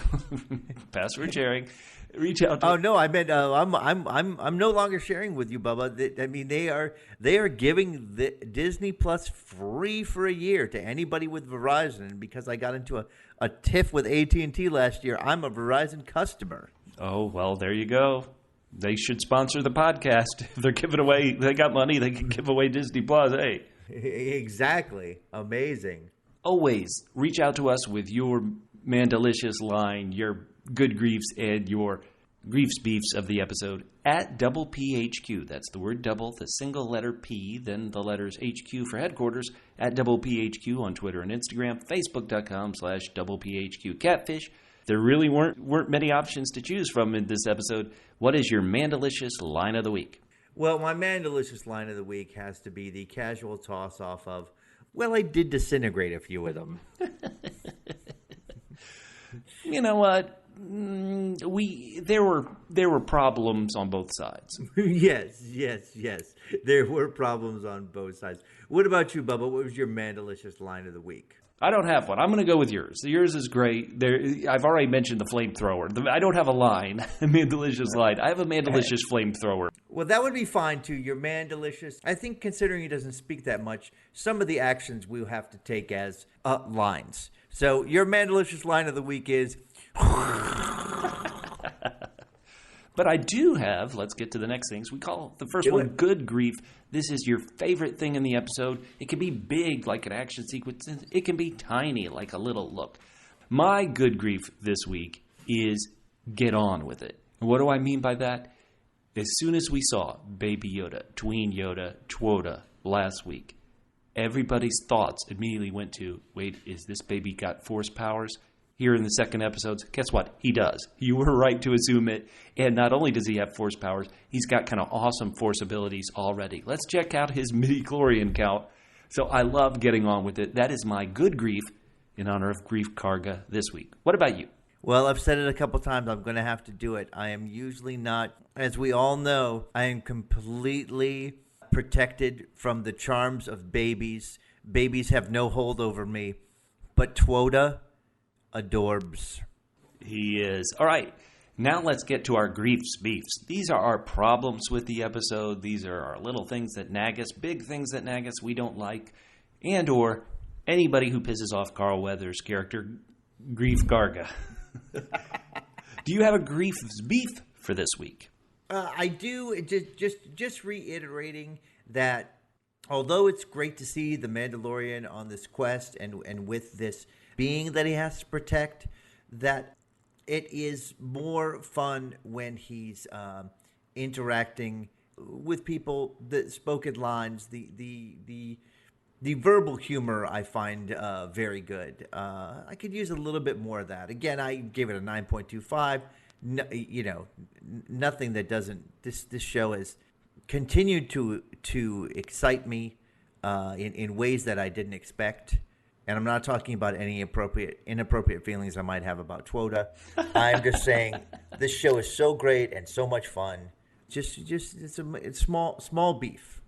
password sharing. Reach out to Oh no, I meant I'm no longer sharing with you, Bubba. I mean, they are giving the Disney Plus free for a year to anybody with Verizon. And because I got into a tiff with AT&T last year, I'm a Verizon customer. Oh, well, there you go. They should sponsor the podcast. If they're giving away, they got money, they can give away Disney Plus. Hey. Exactly. Amazing. Always reach out to us with your Mandalicious line, your good griefs, and your Griefs Beefs of the episode at double PHQ. That's the word double, the single letter P, then the letters HQ for headquarters at double PHQ on Twitter and Instagram, Facebook.com/double PHQ Catfish. There really weren't many options to choose from in this episode. What is your Mandalicious line of the week? Well, my Mandalicious line of the week has to be the casual toss-off of, well, I did disintegrate a few of them. You know what? There were problems on both sides. Yes. There were problems on both sides. What about you, Bubba? What was your Mandalicious line of the week? I don't have one. I'm going to go with yours. Yours is great. I've already mentioned the flamethrower. I don't have a line, a Mandalicious line. I have a Mandalicious flamethrower. Well, that would be fine, too. Your Mandalicious, I think considering he doesn't speak that much, some of the actions we'll have to take as lines. So your Mandalicious line of the week is... But I do have, let's get to the next things. We call the first one good grief. This is your favorite thing in the episode. It can be big like an action sequence. It can be tiny like a little look. My good grief this week is get on with it. What do I mean by that? As soon as we saw Baby Yoda, Tween Yoda, Twoda last week, everybody's thoughts immediately went to, wait, is this baby got force powers? Here in the second episode, guess what? He does. You were right to assume it. And not only does he have force powers, he's got kind of awesome force abilities already. Let's check out his midi-chlorian count. So I love getting on with it. That is my good grief in honor of Grief Karga this week. What about you? Well, I've said it a couple times. I'm going to have to do it. I am usually not, as we all know, I am completely protected from the charms of babies. Babies have no hold over me. But Twoda... adorbs. He is. All right. Now let's get to our griefs beefs. These are our problems with the episode. These are our little things that nag us, big things that nag us we don't like, and or anybody who pisses off Carl Weathers' character, Grief Karga. Do you have a griefs beef for this week? I do. Just reiterating that although it's great to see the Mandalorian on this quest and with this being that he has to protect, that it is more fun when he's interacting with people, the spoken lines, the verbal humor I find very good. I could use a little bit more of that. Again, I gave it a 9.25. No, nothing that doesn't. This show has continued to excite me in ways that I didn't expect. And I'm not talking about any inappropriate feelings I might have about Twoda. I'm just saying this show is so great and so much fun. It's small beef.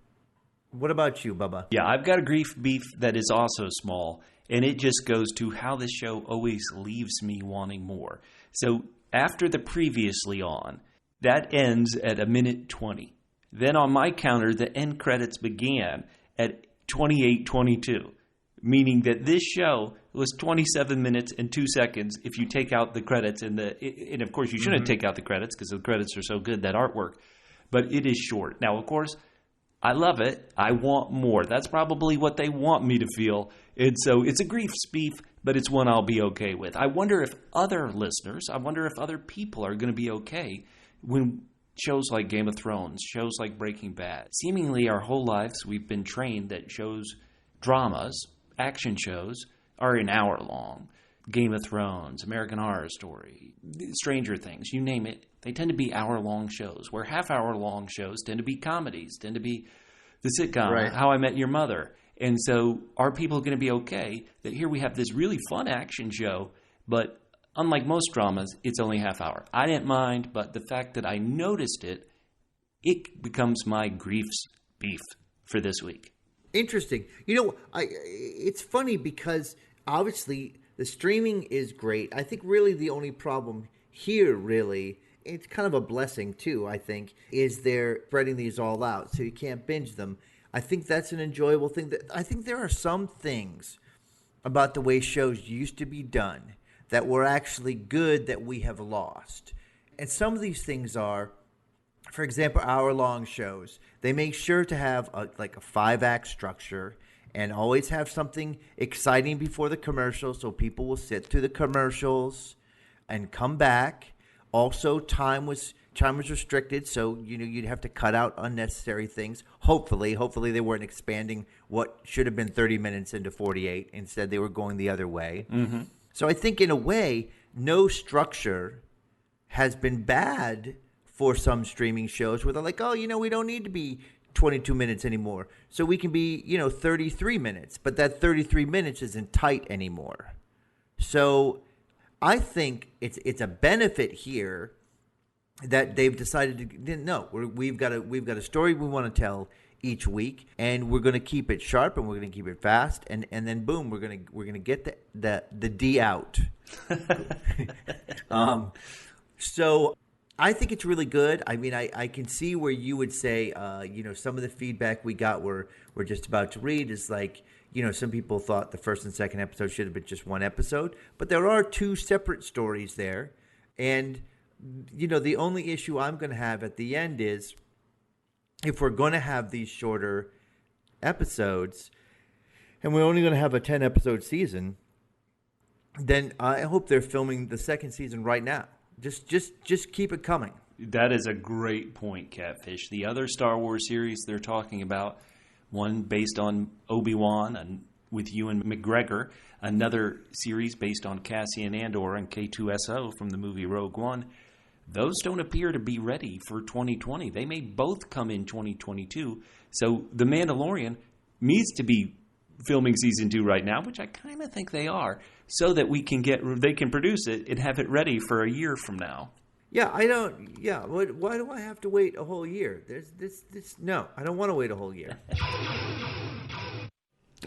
What about you, Bubba? Yeah, I've got a grief beef that is also small, and it just goes to how this show always leaves me wanting more. So after the previously on, that ends at a minute 20. Then on my counter, the end credits began at 28:22. Meaning that this show was 27 minutes and 2 seconds if you take out the credits. And of course, you shouldn't take out the credits because the credits are so good, that artwork. But it is short. Now, of course, I love it. I want more. That's probably what they want me to feel. And so it's a grief beef, but it's one I'll be okay with. I wonder if other listeners, I wonder if other people are going to be okay when shows like Game of Thrones, shows like Breaking Bad. Seemingly our whole lives we've been trained that dramas, action shows are an hour long. Game of Thrones, American Horror Story, Stranger Things, you name it. They tend to be hour-long shows, where half-hour-long shows tend to be comedies, tend to be the sitcom, right. How I Met Your Mother. And so are people going to be okay that here we have this really fun action show, but unlike most dramas, it's only half hour? I didn't mind, but the fact that I noticed it, it becomes my grief's beef for this week. Interesting. It's funny because obviously the streaming is great. I think really the only problem here, really, it's kind of a blessing too, I think, is they're spreading these all out so you can't binge them. I think that's an enjoyable thing. I think there are some things about the way shows used to be done that were actually good that we have lost. And some of these things are, for example, hour-long shows. They make sure to have a 5-act structure and always have something exciting before the commercials so people will sit through the commercials and come back. Also, time was restricted, so you'd have to cut out unnecessary things. Hopefully they weren't expanding what should have been 30 minutes into 48. Instead, they were going the other way. Mm-hmm. So I think in a way, no structure has been bad for some streaming shows where they're like, oh, we don't need to be 22 minutes anymore. So we can be, 33 minutes. But that 33 minutes isn't tight anymore. So I think it's a benefit here that they've decided to no. We've got a story we want to tell each week, and we're going to keep it sharp and we're going to keep it fast, and then boom, we're going to get the D out. So I think it's really good. I mean, I can see where you would say, some of the feedback we got we're just about to read is like, some people thought the first and second episode should have been just one episode, but there are two separate stories there, and the only issue I'm going to have at the end is if we're going to have these shorter episodes and we're only going to have a 10-episode season, then I hope they're filming the second season right now. Just keep it coming. That is a great point, Catfish. The other Star Wars series they're talking about, one based on Obi-Wan and with Ewan McGregor, another series based on Cassian Andor and K2SO from the movie Rogue One. Those don't appear to be ready for 2020. They may both come in 2022. So The Mandalorian needs to be filming season 2 right now, which I kind of think they are, so that they can produce it and have it ready for a year from now. Yeah, I don't. Yeah, why do I have to wait a whole year? No, I don't want to wait a whole year.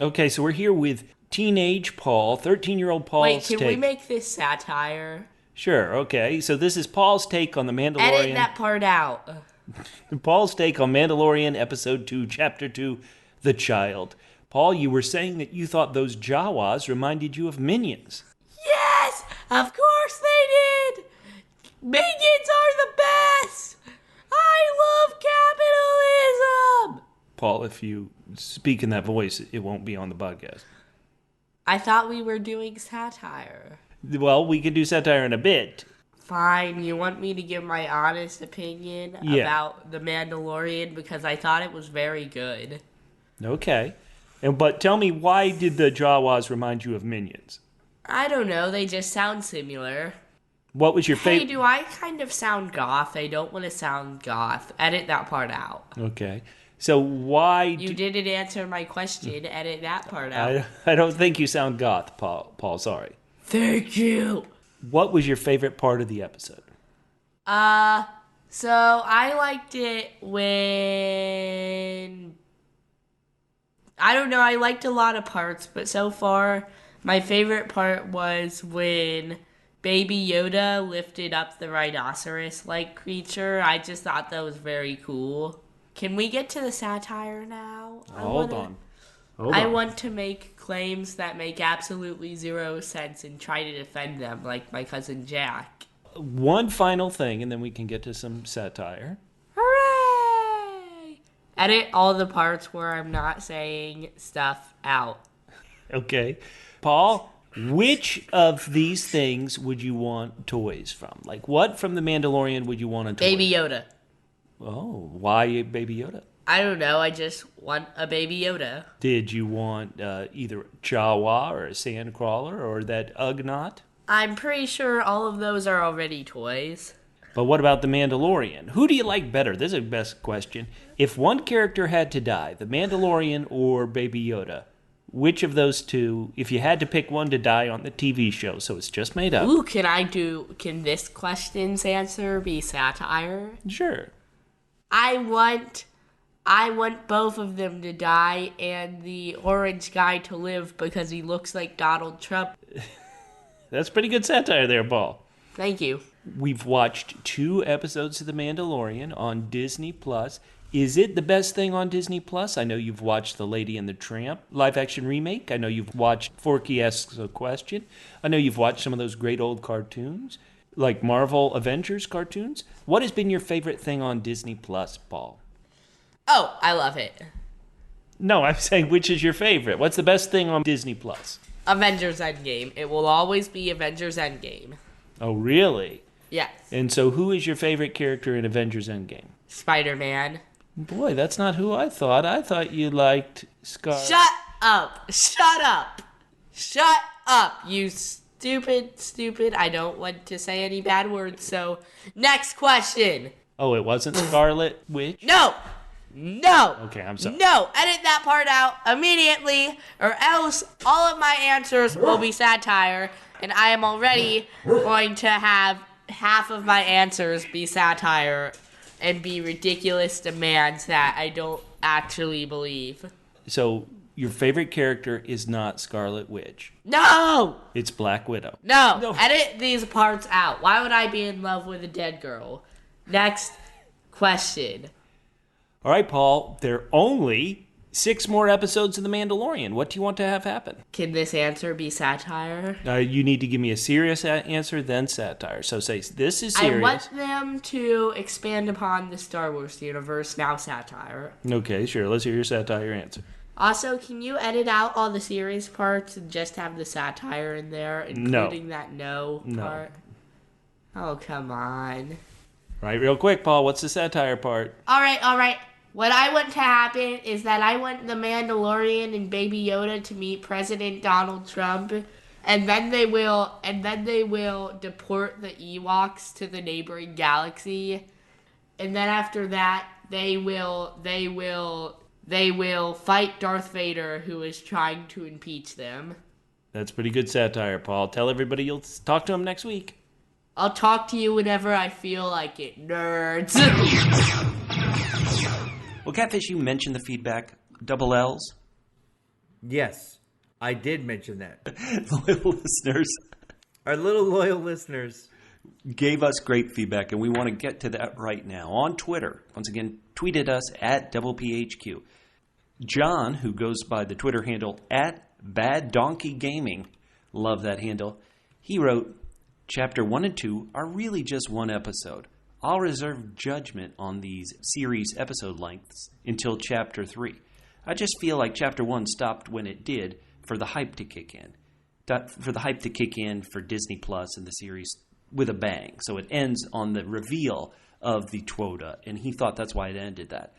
Okay, so we're here with teenage Paul, 13-year-old Paul's Wait, can take. we make this satire? Sure, okay. So this is Paul's take on The Mandalorian. Edit that part out. Paul's take on Mandalorian Episode 2, Chapter 2, The Child. Paul, you were saying that you thought those Jawas reminded you of Minions. Yes! Of course they did! Minions are the best! I love capitalism! Paul, if you speak in that voice, it won't be on the podcast. I thought we were doing satire. Well, we can do satire in a bit. Fine, you want me to give my honest opinion about The Mandalorian because I thought it was very good. Okay. But tell me, why did the Jawas remind you of Minions? I don't know, they just sound similar. What was your favorite? Hey, do I kind of sound goth? I don't want to sound goth. Edit that part out. Okay. So why... You didn't answer my question. Edit that part out. I don't think you sound goth, Paul. Sorry. Thank you. What was your favorite part of the episode? So I liked it when... I don't know, I liked a lot of parts, but so far, my favorite part was when Baby Yoda lifted up the rhinoceros-like creature. I just thought that was very cool. Can we get to the satire now? Hold on. I want to make claims that make absolutely zero sense and try to defend them, like my cousin Jack. One final thing, and then we can get to some satire. Hooray! Edit all the parts where I'm not saying stuff out. Okay. Paul, which of these things would you want toys from? Like, what from The Mandalorian would you want a toy? Baby Yoda. Oh, why Baby Yoda? I don't know, I just want a Baby Yoda. Did you want either a Jawa or a Sandcrawler or that Ugnaught? I'm pretty sure all of those are already toys. But what about The Mandalorian? Who do you like better? This is the best question. If one character had to die, The Mandalorian or Baby Yoda, which of those two, if you had to pick one to die on the TV show, so it's just made up? Ooh, can this question's answer be satire? Sure. I want both of them to die and the orange guy to live because he looks like Donald Trump. That's pretty good satire there, Paul. Thank you. We've watched 2 episodes of The Mandalorian on Disney+. Is it the best thing on Disney+? I know you've watched The Lady and the Tramp live-action remake. I know you've watched Forky Asks a Question. I know you've watched some of those great old cartoons, like Marvel Avengers cartoons. What has been your favorite thing on Disney+, Paul? Oh, I love it. No, I'm saying which is your favorite. What's the best thing on Disney+? Avengers Endgame. It will always be Avengers Endgame. Oh, really? Yes. And so who is your favorite character in Avengers Endgame? Spider-Man. Boy, that's not who I thought. I thought you liked Scar. Shut up. Shut up. Shut up, you stupid. I don't want to say any bad words, so next question. Oh, it wasn't Scarlet Witch? No. Okay, I'm sorry. No, edit that part out immediately, or else all of my answers will be satire, and I am already going to have half of my answers be satire and be ridiculous demands that I don't actually believe. So, your favorite character is not Scarlet Witch. No! It's Black Widow. No, edit these parts out. Why would I be in love with a dead girl? Next question. All right, Paul, there are only 6 more episodes of The Mandalorian. What do you want to have happen? Can this answer be satire? You need to give me a serious answer, then satire. So say, this is serious. I want them to expand upon the Star Wars universe, now satire. Okay, sure. Let's hear your satire answer. Also, can you edit out all the serious parts and just have the satire in there, including that no part? Oh, come on. Right, real quick, Paul, what's the satire part? All right. What I want to happen is that I want the Mandalorian and Baby Yoda to meet President Donald Trump, and then they will deport the Ewoks to the neighboring galaxy, and then after that they will fight Darth Vader, who is trying to impeach them. That's pretty good satire, Paul. Tell everybody you'll talk to him next week. I'll talk to you whenever I feel like it, nerds. Well, Catfish, you mentioned the feedback. Double L's. Yes, I did mention that. Loyal listeners. Our little loyal listeners gave us great feedback, and we want to get to that right now. On Twitter, once again, tweeted us at DoublePHQ. John, who goes by the Twitter handle at BadDonkeyGaming, love that handle, he wrote, Chapter 1 and 2 are really just one episode. I'll reserve judgment on these series episode lengths until Chapter 3. I just feel like Chapter 1 stopped when it did for the hype to kick in. For Disney Plus and the series with a bang. So it ends on the reveal of the Twoda, and he thought that's why it ended that.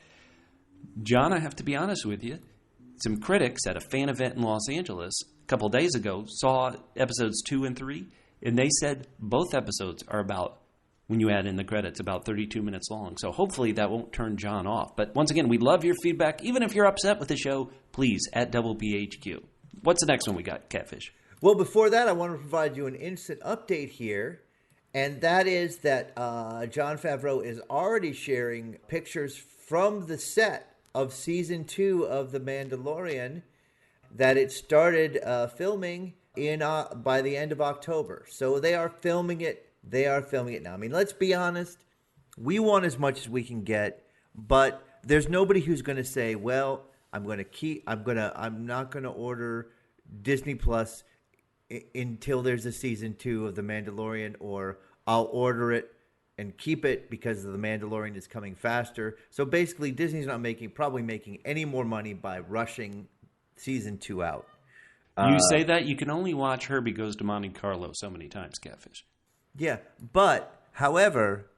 John, I have to be honest with you, some critics at a fan event in Los Angeles a couple days ago saw episodes 2 and 3, and they said both episodes are about, when you add in the credits, about 32 minutes long. So hopefully that won't turn John off. But once again, we love your feedback. Even if you're upset with the show, please, at DoublePHQ. What's the next one we got, Catfish? Well, before that, I want to provide you an instant update here. And that is that Jon Favreau is already sharing pictures from the set of Season 2 of The Mandalorian that it started filming by the end of October. So they are filming it. They are filming it now. I mean, let's be honest. We want as much as we can get, but there's nobody who's going to say, well, I'm not going to order Disney Plus until there's a Season 2 of The Mandalorian, or I'll order it and keep it because The Mandalorian is coming faster. So basically, Disney's not probably making any more money by rushing Season 2 out. You say that, you can only watch Herbie Goes to Monte Carlo so many times, Catfish. Yeah, but, however,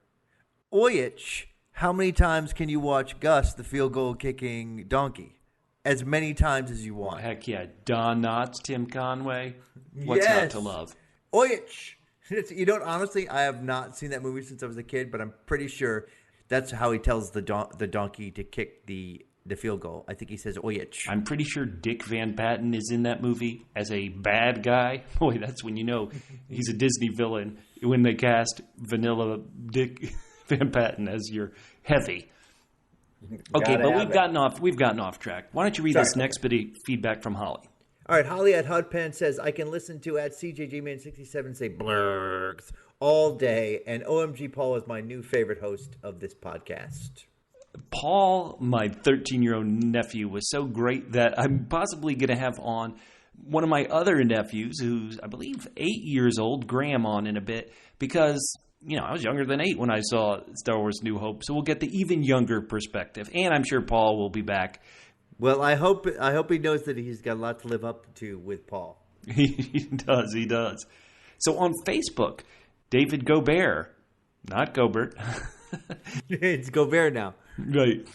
whiche, how many times can you watch Gus, the field goal kicking donkey? As many times as you want. Oh, heck yeah. Don Knotts, Tim Conway. What's not to love? Whiche. You know, honestly, I have not seen that movie since I was a kid, but I'm pretty sure that's how he tells the donkey to kick the field goal. I think he says whiche. I'm pretty sure Dick Van Patten is in that movie as a bad guy. Boy, that's when you know he's a Disney villain, when they cast vanilla Dick Van Patten as your heavy. Okay, but we've gotten off track. Why don't you read this next bit of feedback from Holly? All right, Holly at Hudpan says, I can listen to at CJGman67 say blurgs all day, and OMG Paul is my new favorite host of this podcast. Paul, my 13-year-old nephew, was so great that I'm possibly going to have on one of my other nephews, who's, I believe, 8 years old, Graham, on in a bit, because, you know, I was younger than 8 when I saw Star Wars New Hope, so we'll get the even younger perspective, and I'm sure Paul will be back. Well, I hope he knows that he's got a lot to live up to with Paul. He does. So on Facebook, David Gobert not Gobert. It's Gobert now. Right.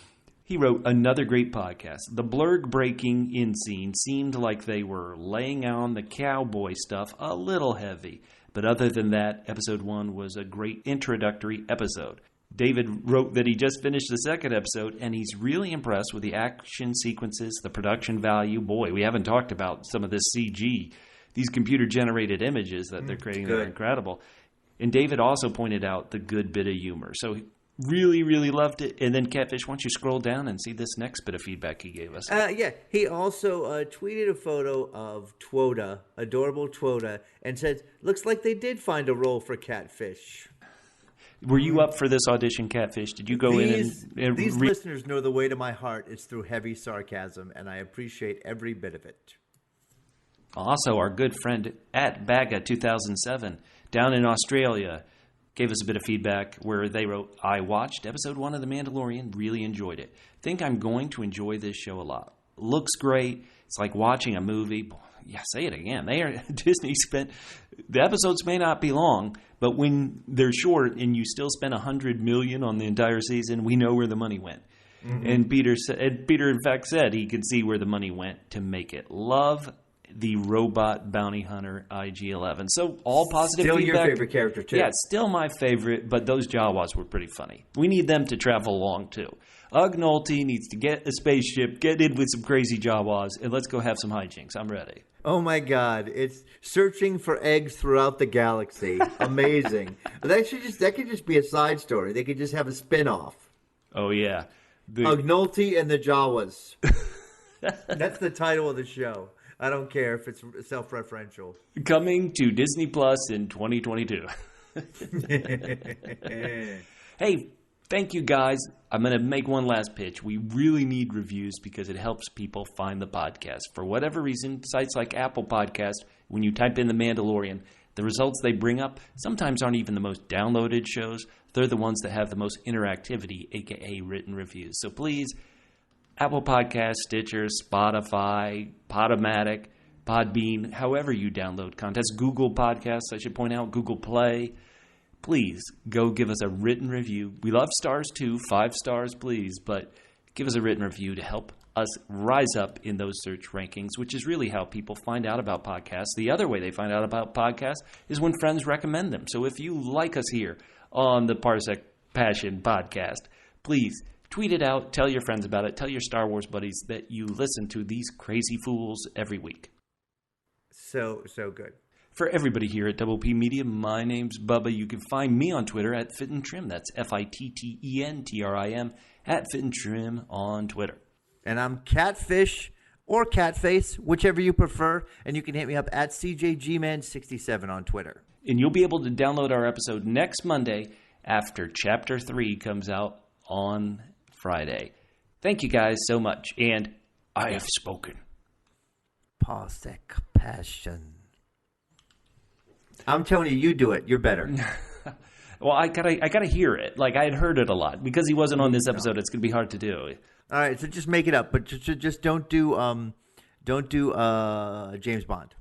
He wrote another great podcast. The blurg breaking in scene seemed like they were laying on the cowboy stuff a little heavy. But other than that, episode 1 was a great introductory episode. David wrote that he just finished the second episode, and he's really impressed with the action sequences, the production value. Boy, we haven't talked about some of this CG. These computer-generated images that they're creating are incredible. And David also pointed out the good bit of humor. So really, really loved it. And then, Catfish, why don't you scroll down and see this next bit of feedback he gave us? Yeah, he also tweeted a photo of Twoda, adorable Twoda, and said, looks like they did find a role for Catfish. Were you up for this audition, Catfish? Did you go in and These listeners know the way to my heart is through heavy sarcasm, and I appreciate every bit of it. Also, our good friend at Baga2007 down in Australia gave us a bit of feedback where they wrote, I watched episode 1 of The Mandalorian, really enjoyed it. Think I'm going to enjoy this show a lot. Looks great. It's like watching a movie. Yeah, say it again. Disney spent, the episodes may not be long, but when they're short and you still spend $100 million on the entire season, we know where the money went. Mm-hmm. And Peter in fact said he could see where the money went to make it. Love the robot bounty hunter IG-11. So all positive still feedback. Still your favorite character too. Yeah, still my favorite, but those Jawas were pretty funny. We need them to travel along too. Ugg Nolte needs to get a spaceship, get in with some crazy Jawas, and let's go have some hijinks. I'm ready. Oh my God! It's searching for eggs throughout the galaxy. Amazing. That could just be a side story. They could just have a spin-off. Oh yeah, Ugg Nolte and the Jawas. That's the title of the show. I don't care if it's self-referential. Coming to Disney Plus in 2022. Hey, thank you guys. I'm going to make one last pitch. We really need reviews because it helps people find the podcast. For whatever reason, sites like Apple Podcast, when you type in The Mandalorian, the results they bring up sometimes aren't even the most downloaded shows. They're the ones that have the most interactivity, aka written reviews. So please, Apple Podcasts, Stitcher, Spotify, Podomatic, Podbean, however you download content. Google Podcasts, I should point out, Google Play. Please go give us a written review. We love stars too, 5 stars please, but give us a written review to help us rise up in those search rankings, which is really how people find out about podcasts. The other way they find out about podcasts is when friends recommend them. So if you like us here on the Parsec Passion podcast, please tweet it out, tell your friends about it, tell your Star Wars buddies that you listen to these crazy fools every week. So good. For everybody here at Double P Media, my name's Bubba. You can find me on Twitter at Fit and Trim. That's FITTENTRIM at Fit and Trim on Twitter. And I'm Catfish or Catface, whichever you prefer. And you can hit me up at CJGman67 on Twitter. And you'll be able to download our episode next Monday after Chapter 3 comes out on Friday. Thank you guys so much. And I have spoken. Parsec Passion. I'm telling you, you do it. You're better. Well, I gotta hear it. Like, I had heard it a lot. Because he wasn't on this episode, it's going to be hard to do. All right, so just make it up. But just don't do James Bond.